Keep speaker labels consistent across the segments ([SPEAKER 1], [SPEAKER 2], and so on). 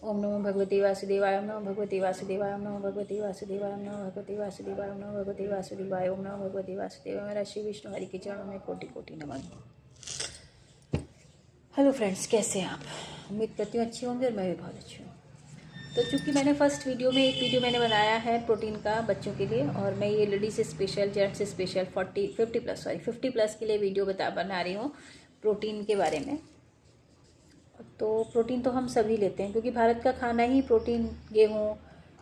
[SPEAKER 1] ओम नमो भगवते वासुदेवाय, ओम नमो भगवते वासुदेवाय, ओम नमो भगवते वासुदेवाय, ओम नमो भगवते वासुदेवाय, ओम नमो भगवते वासुदेवाय, ओम नमो भगवते वासुदेवाय। मेरा श्री विष्णु हरि के चरणों में कोटि कोटि नमन। हेलो फ्रेंड्स, कैसे हैं आप? उम्मीद करती हूँ अच्छी होंगे और मैं भी बहुत अच्छी हूँ। तो चूँकि मैंने फर्स्ट वीडियो में एक वीडियो मैंने बनाया है प्रोटीन का बच्चों के लिए, और मैं ये ladies special, gents special 50 plus के लिए वीडियो बना रही हूँ प्रोटीन के बारे में। तो प्रोटीन तो हम सभी लेते हैं क्योंकि भारत का खाना ही प्रोटीन, गेहूँ,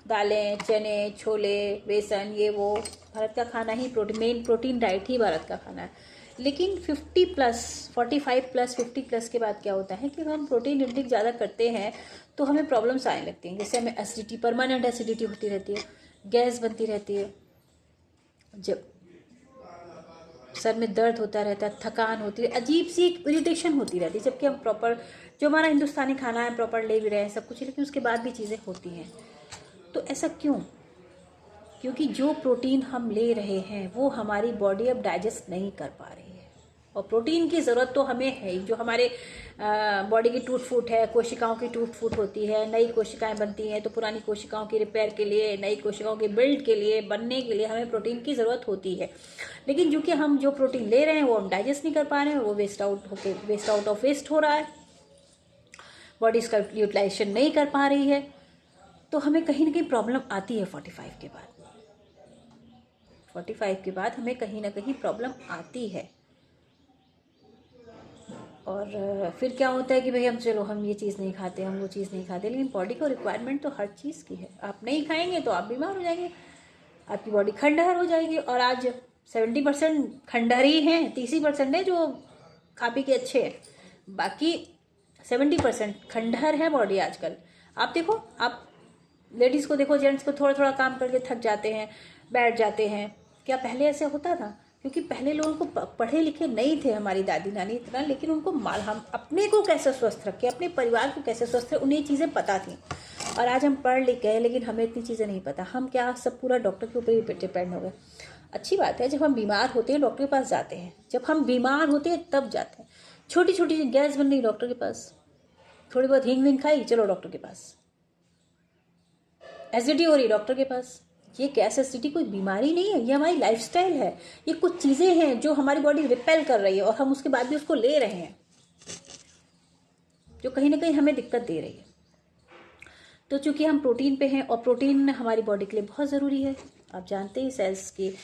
[SPEAKER 1] दालें, चने, छोले, बेसन, ये वो भारत का खाना ही मेन प्रोटीन डाइट ही भारत का खाना है। लेकिन 50 प्लस, 45 प्लस, 50 प्लस के बाद क्या होता है कि हम प्रोटीन इंटेक ज़्यादा करते हैं तो हमें प्रॉब्लम्स आने लगती हैं। जैसे हमें एसिडिटी, परमानेंट एसिडिटी होती रहती है, गैस बनती रहती है, जब सर में दर्द होता रहता है, थकान होती है, अजीब सी एक इरिटेशन होती रहती है, जबकि हम प्रॉपर जो हमारा हिंदुस्तानी खाना है प्रॉपर ले भी रहे हैं सब कुछ, लेकिन उसके बाद भी चीज़ें होती हैं। तो ऐसा क्यों? क्योंकि जो प्रोटीन हम ले रहे हैं वो हमारी बॉडी अब डाइजेस्ट नहीं कर पा रही है। और प्रोटीन की ज़रूरत तो हमें है ही, जो हमारे बॉडी की टूट फूट है, कोशिकाओं की टूट फूट होती है, नई कोशिकाएं बनती हैं, तो पुरानी कोशिकाओं की रिपेयर के लिए, नई कोशिकाओं के बिल्ड के लिए, बनने के लिए हमें प्रोटीन की ज़रूरत होती है। लेकिन चूँकि हम जो प्रोटीन ले रहे हैं वो हम डाइजेस्ट नहीं कर पा रहे हैं, वो वेस्ट आउट ऑफ वेस्ट हो रहा है, बॉडी इसका यूटिलाइजेशन नहीं कर पा रही है, तो हमें कहीं ना कहीं प्रॉब्लम आती है 45 के बाद। 45 के बाद हमें कहीं ना कहीं प्रॉब्लम आती है। और फिर क्या होता है कि भाई हम ये चीज़ नहीं खाते, हम वो चीज़ नहीं खाते, लेकिन बॉडी को रिक्वायरमेंट तो हर चीज़ की है। आप नहीं खाएंगे तो आप बीमार हो जाएंगे, आपकी बॉडी खंडहर हो जाएगी। और आज 70% खंडहर ही हैं, 30% है जो खा पी के अच्छे हैं, बाकी 70% खंडहर है बॉडी आजकल। आप देखो, आप लेडीज़ को देखो, जेंट्स को थोड़ा थोड़ा काम करके थक जाते हैं, बैठ जाते हैं। क्या पहले ऐसे होता था? क्योंकि पहले लोगों को पढ़े लिखे नहीं थे हमारी दादी नानी इतना, लेकिन उनको हम अपने को कैसे स्वस्थ रखें, अपने परिवार को कैसे स्वस्थ रखें, उन्हें चीज़ें पता थी। और आज हम पढ़ लिख गए लेकिन हमें इतनी चीज़ें नहीं पता, हम क्या सब पूरा डॉक्टर के ऊपर ही डिपेंड हो गए। अच्छी बात है, जब हम बीमार होते हैं डॉक्टर के पास जाते हैं, जब हम बीमार होते हैं तब जाते हैं। छोटी छोटी गैस बन रही, डॉक्टर के पास, थोड़ी बहुत हींग विंग खाई, चलो डॉक्टर के पास। एसिडिटी हो रही, डॉक्टर के पास। ये गैस एसिडिटी कोई बीमारी नहीं है, ये हमारी लाइफस्टाइल है। ये कुछ चीज़ें हैं जो हमारी बॉडी रिपेल कर रही है और हम उसके बाद भी उसको ले रहे हैं, जो कहीं ना कहीं हमें दिक्कत दे रही है। तो चूंकि हम प्रोटीन पे हैं और प्रोटीन हमारी बॉडी के लिए बहुत ज़रूरी है, आप जानते हैं सेल्स की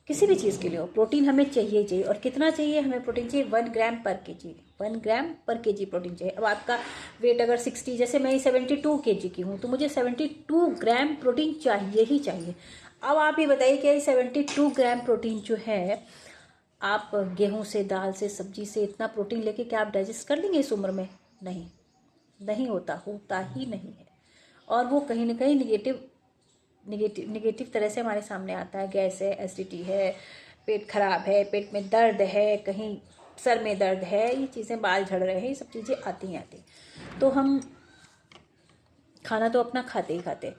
[SPEAKER 1] किसी भी चीज़ के लिए हो प्रोटीन हमें चाहिए। और कितना चाहिए? हमें प्रोटीन चाहिए 1 ग्राम पर केजी, 1 ग्राम पर केजी प्रोटीन चाहिए। अब आपका वेट अगर 60, जैसे मैं 72 केजी की हूँ, तो मुझे 72 ग्राम प्रोटीन चाहिए ही चाहिए। अब आप ये बताइए कि 72 ग्राम प्रोटीन जो है, आप गेहूँ से, दाल से, सब्जी से इतना प्रोटीन लेके क्या आप डाइजेस्ट कर लेंगे इस उम्र में? नहीं होता ही नहीं है। और वो कहीं ना कहीं निगेटिव तरह से हमारे सामने आता है। गैस है, एसिडिटी है, पेट खराब है, पेट में दर्द है, कहीं सर में दर्द है, ये चीज़ें, बाल झड़ रहे हैं, ये सब चीज़ें आती। तो हम खाना तो अपना खाते ही खाते।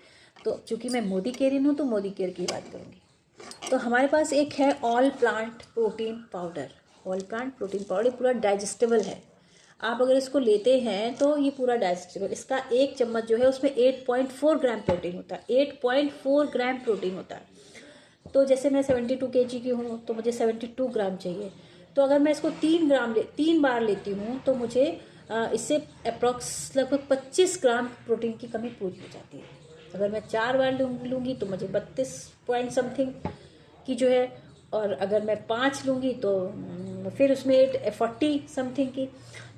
[SPEAKER 1] तो चूँकि मैं मोदी केयरिन हूँ तो मोदी केयर की बात करूँगी। तो हमारे पास एक है all plant protein powder. All plant protein powder पूरा डाइजेस्टेबल है। आप अगर इसको लेते हैं तो ये पूरा डाइजेस्टेबल, इसका एक चम्मच जो है उसमें 8.4 ग्राम प्रोटीन होता है, 8.4 ग्राम प्रोटीन होता है। तो जैसे मैं 72 केजी की हूँ तो मुझे 72 ग्राम चाहिए। तो अगर मैं इसको 3 बार लेती हूँ तो मुझे इससे अप्रॉक्स लगभग 25 ग्राम प्रोटीन की कमी पूरी हो जाती है। अगर मैं 4 बार लूँगी तो मुझे 32 पॉइंट समथिंग की जो है, और अगर मैं 5 लूँगी तो फिर उसमें 40 समथिंग की।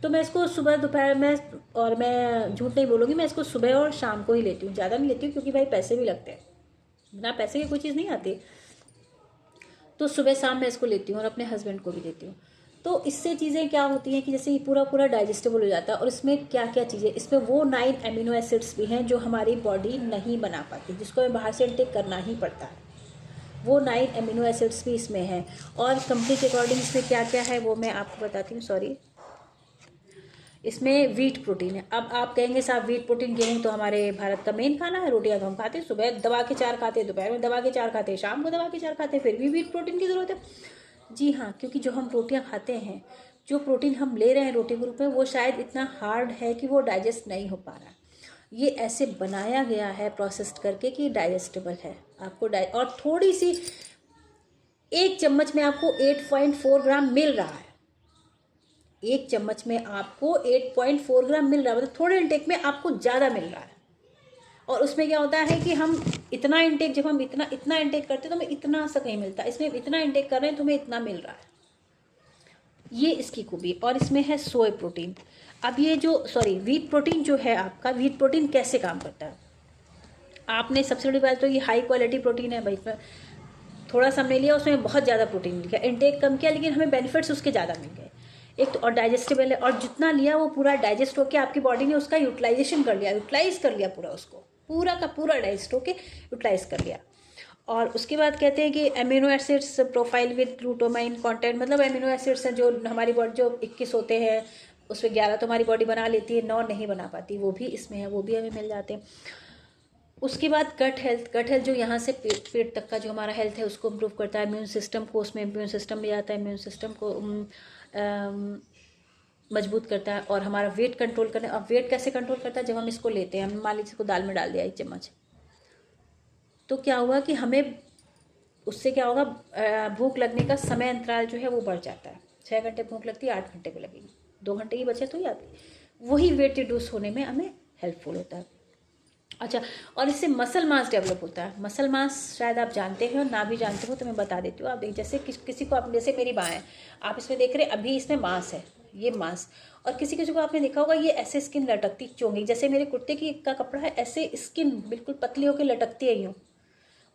[SPEAKER 1] तो मैं इसको सुबह दोपहर में, और मैं झूठ नहीं बोलूँगी, मैं इसको सुबह और शाम को ही लेती हूँ, ज़्यादा नहीं लेती हूँ क्योंकि भाई पैसे भी लगते हैं, बिना पैसे की कोई चीज़ नहीं आती। तो सुबह शाम मैं इसको लेती हूँ और अपने हस्बैंड को भी देती हूँ। तो इससे चीज़ें क्या होती हैं कि जैसे ये पूरा डाइजेस्टेबल हो जाता है। और इसमें क्या क्या चीज़ें, इसमें वो 9 अमीनो एसिड्स भी हैं जो हमारी बॉडी नहीं बना पाती, जिसको हमें बाहर से इंटेक करना ही पड़ता है। वो 9 अमीनो एसिड्स भी इसमें हैं। और कंपनी के अकॉर्डिंग इसमें क्या क्या है वो मैं आपको बताती हूँ। सॉरी, इसमें व्हीट प्रोटीन है। अब आप कहेंगे साहब व्हीट प्रोटीन, गेहूँ तो हमारे भारत का मेन खाना है, रोटियां तो हम खाते हैं, सुबह दबा के 4 खाते, दोपहर में दबा के 4 खाते, शाम को दबा के 4 खाते, फिर भी व्हीट प्रोटीन की ज़रूरत है। जी हाँ, क्योंकि जो हम रोटियां खाते हैं, जो प्रोटीन हम ले रहे हैं रोटी के रूप में, वो शायद इतना हार्ड है कि वो डाइजेस्ट नहीं हो पा रहा है। ये ऐसे बनाया गया है प्रोसेस्ड करके कि डाइजेस्टेबल है आपको और थोड़ी सी 1 चम्मच में आपको 8.4 ग्राम मिल रहा है। 1 चम्मच में आपको 8.4 ग्राम मिल रहा है, मतलब थोड़े इंटेक में आपको ज़्यादा मिल रहा है। और उसमें क्या होता है कि हम इतना इंटेक, जब हम इतना इंटेक करते हैं तो हमें इतना सा कहीं मिलता है, इसमें इतना इंटेक कर रहे हैं तो हमें इतना मिल रहा है। ये इसकी खूबी। और इसमें है सोय प्रोटीन। अब ये जो व्हीट प्रोटीन जो है आपका, व्हीट प्रोटीन कैसे काम करता है? आपने सबसे बड़ी बात तो ये हाई क्वालिटी प्रोटीन है भाई, थोड़ा सा हमने लिया उसमें बहुत ज़्यादा प्रोटीन मिल गया, इंटेक कम किया लेकिन हमें बेनिफिट्स उसके ज़्यादा मिल गए। एक तो और डाइजेस्टेबल है, और जितना लिया वो पूरा डाइजेस्ट होकर आपकी बॉडी ने उसका यूटिलाइजेशन कर लिया, यूटिलाइज कर लिया पूरा, उसको पूरा का पूरा डाइजेस्ट होके यूटिलाइज कर लिया। और उसके बाद कहते हैं कि amino acids profile with glutamine content, मतलब अमीनो एसिड्स हैं जो हमारी बॉडी जो 21 होते हैं उसमें 11 तो हमारी बॉडी बना लेती है, 9 नहीं बना पाती, वो भी इसमें है, वो भी हमें मिल जाते हैं। उसके बाद गट हेल्थ जो यहाँ से पेट तक का जो हमारा हेल्थ है उसको इम्प्रूव करता है, इम्यून सिस्टम को, उसमें इम्यून सिस्टम भी आता है, इम्यून सिस्टम को मजबूत करता है। और हमारा वेट कंट्रोल करने, अब वेट कैसे कंट्रोल करता है? जब हम इसको लेते हैं, हम मान लीजिए इसको दाल में डाल दिया 1 चम्मच, तो क्या हुआ कि हमें उससे क्या होगा, भूख लगने का समय अंतराल जो है वो बढ़ जाता है। 6 घंटे भूख लगती है, 8 घंटे को लगेगी, 2 घंटे की बचत हो जाती है। वही वेट रिड्यूस होने में हमें हेल्पफुल होता है। अच्छा, और इससे मसल मास डेवलप होता है। मसल मास शायद आप जानते हो, ना भी जानते हो तो मैं बता देती हूँ। आप देख, जैसे किसी को, आप जैसे मेरी बाँह है, आप इसमें देख रहे हैं अभी इसमें मांस है, ये मांस, और किसी किसी को आपने देखा होगा ये ऐसे स्किन लटकती चोंगी, जैसे मेरे कुर्ते की का कपड़ा है, ऐसे स्किन बिल्कुल पतली होकर लटकती है यूँ,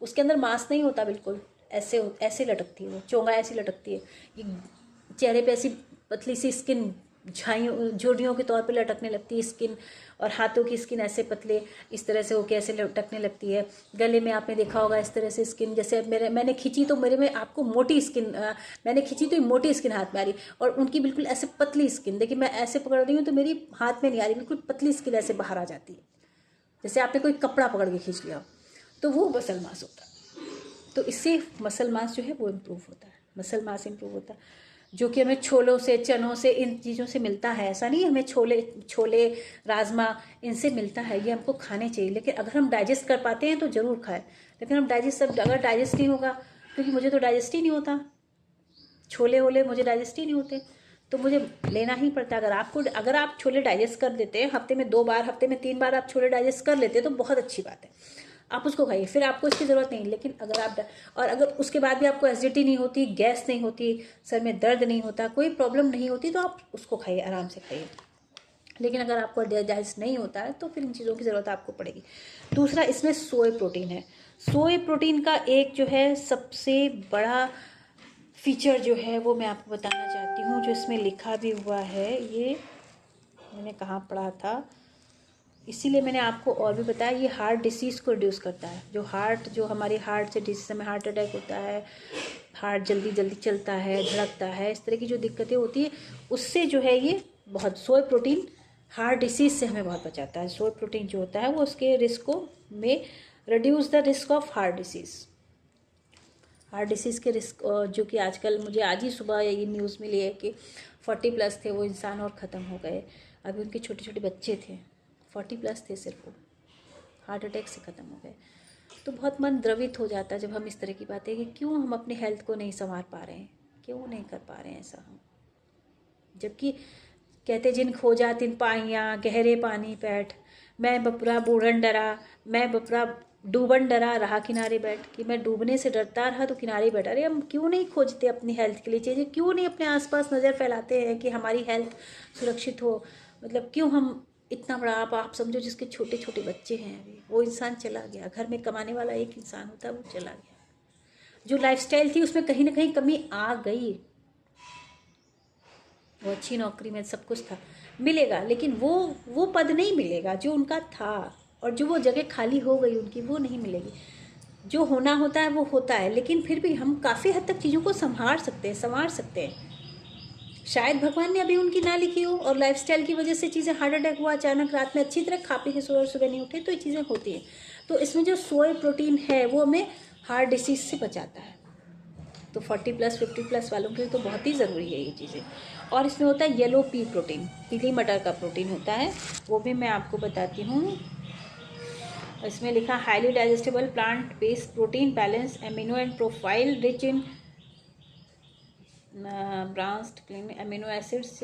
[SPEAKER 1] उसके अंदर मांस नहीं होता, बिल्कुल ऐसे ऐसे लटकती है वो, चोंगा ऐसी लटकती है। ये चेहरे पे ऐसी पतली सी स्किन झुर्रियों के तौर पे लटकने लगती है स्किन, और हाथों की स्किन ऐसे पतले इस तरह से होके ऐसे लटकने लगती है। गले में आपने देखा होगा इस तरह से स्किन, जैसे मैंने खींची तो मेरे में आपको मोटी स्किन, मैंने खींची तो मोटी स्किन हाथ में आ रही, और उनकी बिल्कुल ऐसे पतली स्किन, देखिए मैं ऐसे पकड़ रही हूँ तो मेरी हाथ में नहीं आ रही, बिल्कुल पतली स्किन ऐसे बाहर आ जाती है, जैसे आपने कोई कपड़ा पकड़ के खींच लिया, तो वो मसल मास होता है। तो इससे मसल मास जो है वो इम्प्रूव होता है, मसल मास इम्प्रूव होता है, जो कि हमें छोलों से, चनों से, इन चीज़ों से मिलता है। ऐसा नहीं हमें छोले राजमा इनसे मिलता है, ये हमको खाने चाहिए, लेकिन अगर हम डाइजेस्ट कर पाते हैं तो ज़रूर खाएं। लेकिन हम अगर डाइजेस्ट नहीं होगा, क्योंकि मुझे तो डाइजेस्ट ही नहीं होता, छोले वोले मुझे डाइजेस्ट ही नहीं होते, तो मुझे लेना ही पड़ता है। अगर आप छोले डाइजेस्ट कर देते हैं, हफ्ते में 2 बार, हफ्ते में 3 बार आप छोले डाइजेस्ट कर लेते हैं तो बहुत अच्छी बात है, आप उसको खाइए, फिर आपको इसकी ज़रूरत नहीं। लेकिन अगर उसके बाद भी आपको एसिडिटी नहीं होती, गैस नहीं होती, सर में दर्द नहीं होता, कोई प्रॉब्लम नहीं होती, तो आप उसको खाइए, आराम से खाइए। लेकिन अगर आपको डाइजेस्ट नहीं होता है तो फिर इन चीज़ों की ज़रूरत आपको पड़ेगी। दूसरा, इसमें सोय प्रोटीन है। सोय प्रोटीन का एक जो है सबसे बड़ा फीचर जो है वो मैं आपको बताना चाहती हूँ, जो इसमें लिखा भी हुआ है, ये मैंने कहाँ पढ़ा था, इसीलिए मैंने आपको और भी बताया, ये हार्ट डिसीज़ को रिड्यूस करता है। जो हमारी हार्ट से जिस समय हार्ट अटैक होता है, हार्ट जल्दी जल्दी चलता है, धड़कता है, इस तरह की जो दिक्कतें होती है, उससे जो है ये बहुत, सोय प्रोटीन हार्ट डिसीज़ से हमें बहुत बचाता है। सोय प्रोटीन जो होता है वो उसके रिस्क को में reduce the risk of heart disease के रिस्क, जो कि आजकल मुझे आज ही सुबह ये न्यूज़ मिली है कि 40+ थे वो इंसान और ख़त्म हो गए। अभी उनके छोटे छोटे बच्चे थे, 40+ थे सिर्फ, वो हार्ट अटैक से ख़त्म हो गए। तो बहुत मन द्रवित हो जाता है जब हम इस तरह की बातें, कि क्यों हम अपने हेल्थ को नहीं संवार पा रहे हैं, क्यों नहीं कर पा रहे हैं ऐसा हम। जबकि कहते जिन खोजा तिन पाइयाँ गहरे पानी पैठ, मैं बपरा बूढ़न डरा, मैं बपरा डूबन डरा रहा किनारे बैठ, कि मैं डूबने से डरता रहा तो किनारे बैठा। अरे हम क्यों नहीं खोजते अपनी हेल्थ के लिए चीज़ें, क्यों नहीं अपने आसपास नज़र फैलाते हैं कि हमारी हेल्थ सुरक्षित हो। मतलब क्यों हम इतना बड़ा, आप समझो जिसके छोटे छोटे बच्चे हैं, अभी वो इंसान चला गया, घर में कमाने वाला एक इंसान होता है वो चला गया, जो लाइफस्टाइल थी उसमें कहीं ना कहीं कमी आ गई। वो अच्छी नौकरी में सब कुछ था, मिलेगा, लेकिन वो पद नहीं मिलेगा जो उनका था, और जो वो जगह खाली हो गई उनकी, वो नहीं मिलेगी। जो होना होता है वो होता है, लेकिन फिर भी हम काफ़ी हद तक चीज़ों को संवार सकते हैं। शायद भगवान ने अभी उनकी ना लिखी हो, और लाइफस्टाइल की वजह से चीज़ें, हार्ट अटैक हुआ अचानक, रात में अच्छी तरह खा पी के सुबह नहीं उठे, तो ये चीज़ें होती हैं। तो इसमें जो सोय प्रोटीन है वो हमें हार्ट डिसीज़ से बचाता है। तो 40+ 50+ वालों के लिए तो बहुत ही ज़रूरी है ये चीज़ें। और इसमें होता है येलो पी प्रोटीन, पीली मटर का प्रोटीन होता है, वो भी मैं आपको बताती हूँ। इसमें लिखा highly digestible plant based protein balance amino and profile rich in branched clean amino acids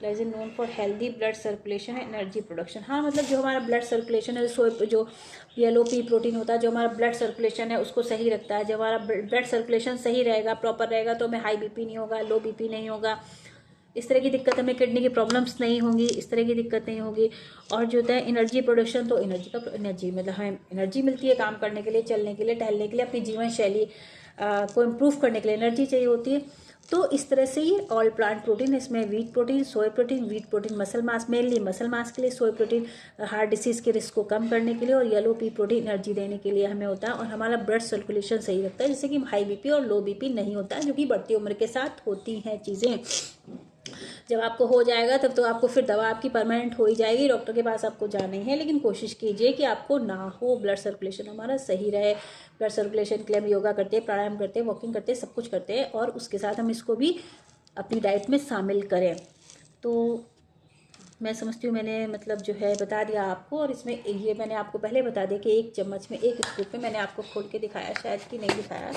[SPEAKER 1] is known for healthy blood circulation energy production. हाँ, मतलब जो हमारा ब्लड सर्कुलेशन है, जो येलो पी प्रोटीन होता है, जो हमारा ब्लड सर्कुलेशन है उसको सही रखता है। जब हमारा ब्लड सर्कुलेशन सही रहेगा, प्रॉपर रहेगा, तो हमें हाई बीपी नहीं होगा, लो बीपी नहीं होगा, इस तरह की दिक्कत, हमें किडनी की प्रॉब्लम्स नहीं होंगी, इस तरह की दिक्कत नहीं होगी। और जो होता है एनर्जी प्रोडक्शन, तो एनर्जी मतलब हमें एनर्जी मिलती है काम करने के लिए, चलने के लिए, टहलने के लिए, अपनी जीवन शैली को इम्प्रूव करने के लिए एनर्जी चाहिए होती है। तो इस तरह से ये ऑल प्लांट प्रोटीन, इसमें वीट प्रोटीन, सोय protein, wheat protein muscle mass, mainly muscle mass के लिए, सोय प्रोटीन हार्ट डिसीज़ के रिस्क को कम करने के लिए, और येलो पी प्रोटीन एनर्जी देने के लिए हमें होता है। और हमारा ब्लड सर्कुलेशन सही रखता है, जिससे कि हाई बीपी और लो बीपी नहीं होता है, जो कि बढ़ती उम्र के साथ होती हैं चीज़ें। जब आपको हो जाएगा तब तो आपको फिर दवा आपकी परमानेंट हो ही जाएगी, डॉक्टर के पास आपको जाना ही है। लेकिन कोशिश कीजिए कि आपको ना हो, ब्लड सर्कुलेशन हमारा सही रहे। ब्लड सर्कुलेशन के लिए हम योगा करते हैं, प्राणायाम करते हैं, वॉकिंग करते हैं, सब कुछ करते हैं, और उसके साथ हम इसको भी अपनी डाइट में शामिल करें। तो मैं समझती हूँ मैंने मतलब जो है बता दिया आपको। और इसमें ये मैंने आपको पहले बता दिया कि एक चम्मच में, एक स्कूप में, मैंने आपको खोल के दिखाया, शायद कि नहीं दिखाया,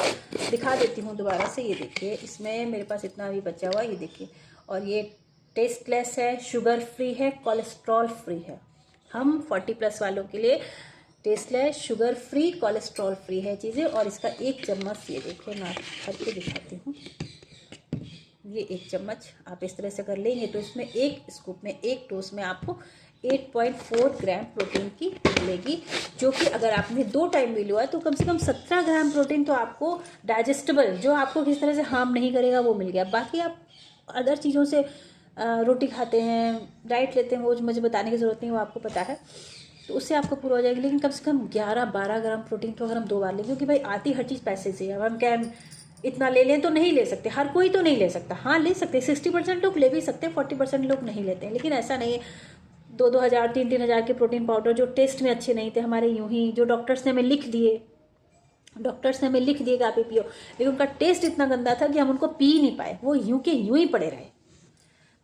[SPEAKER 1] दिखा देती हूँ दोबारा से। ये देखिए, इसमें मेरे पास इतना भी बचा हुआ, ये देखिए। और ये टेस्टलेस है, शुगर फ्री है, कोलेस्ट्रॉल फ्री है। हम 40+ वालों के लिए tasteless, sugar free, cholesterol free है चीज़ें। और इसका एक चम्मच, ये देखिए, मैं करके दिखाती हूँ। ये एक चम्मच आप इस तरह से कर लेंगे तो इसमें एक स्कूप में, एक डोज में आपको 8.4 ग्राम प्रोटीन की मिलेगी, जो कि अगर आपने 2 टाइम भी लिया है तो कम से कम 17 ग्राम प्रोटीन तो आपको डाइजेस्टेबल, जो आपको किसी तरह से हार्म नहीं करेगा, वो मिल गया। बाकी आप अदर चीज़ों से रोटी खाते हैं, डाइट लेते हैं, वो मुझे बताने की ज़रूरत नहीं, वो आपको पता है, तो उससे आपको पूरा हो जाएगी। लेकिन कम से कम 11-12 ग्राम प्रोटीन तो अगर हम 2 बार लें, क्योंकि भाई आती हर चीज़ पैसे से। अब हम क्या इतना ले लें तो नहीं ले सकते, हर कोई तो नहीं ले सकता। हाँ, ले सकते, 60% लोग ले भी सकते हैं, 40% लोग नहीं लेते हैं। लेकिन ऐसा नहीं है 2-2 हज़ार 3-3 हज़ार के प्रोटीन पाउडर जो टेस्ट में अच्छे नहीं थे हमारे, यूं ही जो डॉक्टर्स ने हमें लिख दिए, कि आप ये पियो, लेकिन उनका टेस्ट इतना गंदा था कि हम उनको पी नहीं पाए, वो यूं के यूं ही पड़े रहे।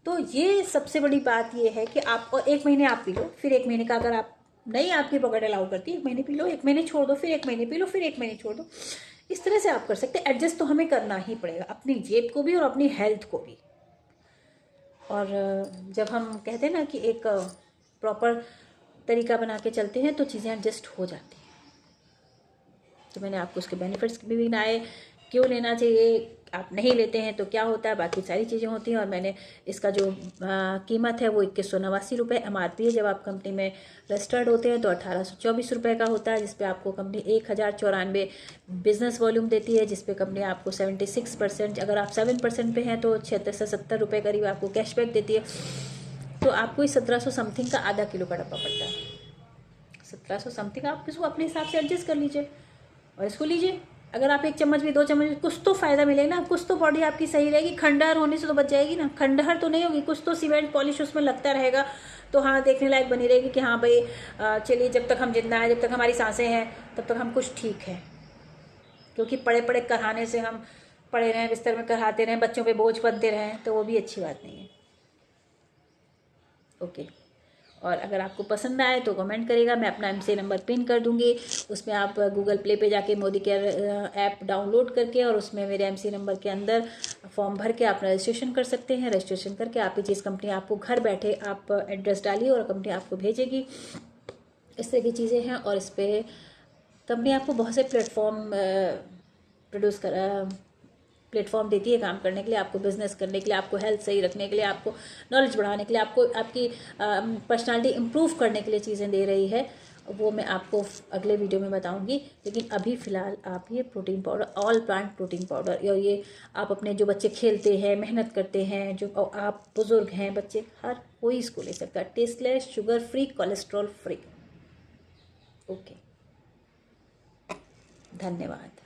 [SPEAKER 1] तो ये सबसे बड़ी बात ये है कि आप 1 महीने आप पी लो, फिर 1 महीने का अगर आप नहीं, आपकी पॉकेट अलाउ करती है, 1 महीने पी लो, 1 महीने छोड़ दो, फिर 1 महीने पी लो, फिर 1 महीने छोड़ दो। इस तरह से आप कर सकते हैं। एडजस्ट तो हमें करना ही पड़ेगा, अपनी जेब को भी और अपनी हेल्थ को भी। और जब हम कहते हैं ना कि एक प्रॉपर तरीका बना के चलते हैं तो चीज़ें एडजस्ट हो जाती हैं। तो मैंने आपको उसके बेनिफिट्स भी गिनाए, क्यों लेना चाहिए, आप नहीं लेते हैं तो क्या होता है, बाकी सारी चीज़ें होती हैं। और मैंने इसका जो कीमत है वो 2189 रुपये MRP है। जब आप कंपनी में रजिस्टर्ड होते हैं तो 1824 रुपये का होता है, जिसपे आपको कंपनी 1094 बिजनेस वॉल्यूम देती है, जिसपे कंपनी आपको 76%, अगर आप 7% पे हैं तो 76 से 70 रुपये करीब आपको कैशबैक देती है। तो आपको इस 1700 समथिंग का आधा किलो का डब्बा पड़ता है। 1700 समथिंग आप इसको अपने हिसाब से एडजस्ट कर लीजिए और इसको लीजिए। अगर आप 1 चम्मच भी 2 चम्मच, कुछ तो फ़ायदा मिलेगा ना, कुछ तो बॉडी आपकी सही रहेगी। खंडहर होने से तो बच जाएगी ना, खंडहर तो नहीं होगी, कुछ तो सीमेंट पॉलिश उसमें लगता रहेगा, तो हाँ देखने लायक बनी रहेगी कि हाँ भाई चलिए, जब तक हम जिंदा हैं, जब तक हमारी सांसें हैं, तब तक हम कुछ ठीक है। क्योंकि पड़े पड़े कराने से हम पड़े रहें बिस्तर में, कराते रहें, बच्चों पे बोझ बनते रहें, तो वो भी अच्छी बात नहीं है। ओके। और अगर आपको पसंद आए तो कमेंट करेगा, मैं अपना MCA नंबर पिन कर दूंगी। उसमें आप गूगल प्ले पे जाके मोदी केयर ऐप डाउनलोड करके, और उसमें मेरे MCA नंबर के अंदर फॉर्म भर के आप रजिस्ट्रेशन कर सकते हैं। रजिस्ट्रेशन करके आपकी चीज़ कंपनी आपको घर बैठे, आप एड्रेस डालिए और कंपनी आपको भेजेगी। इस तरह की चीज़ें हैं। और इस पर कंपनी आपको बहुत से प्लेटफॉर्म देती है काम करने के लिए, आपको बिजनेस करने के लिए, आपको हेल्थ सही रखने के लिए, आपको नॉलेज बढ़ाने के लिए, आपको आपकी पर्सनालिटी इम्प्रूव करने के लिए चीज़ें दे रही है। वो मैं आपको अगले वीडियो में बताऊंगी। लेकिन अभी फ़िलहाल आप ये protein powder, all plant protein powder, और ये आप अपने जो बच्चे खेलते हैं, मेहनत करते हैं, जो आप बुज़ुर्ग हैं, बच्चे, हर कोई इसको ले सकता है। Tasteless, sugar free, cholesterol free. Okay, धन्यवाद।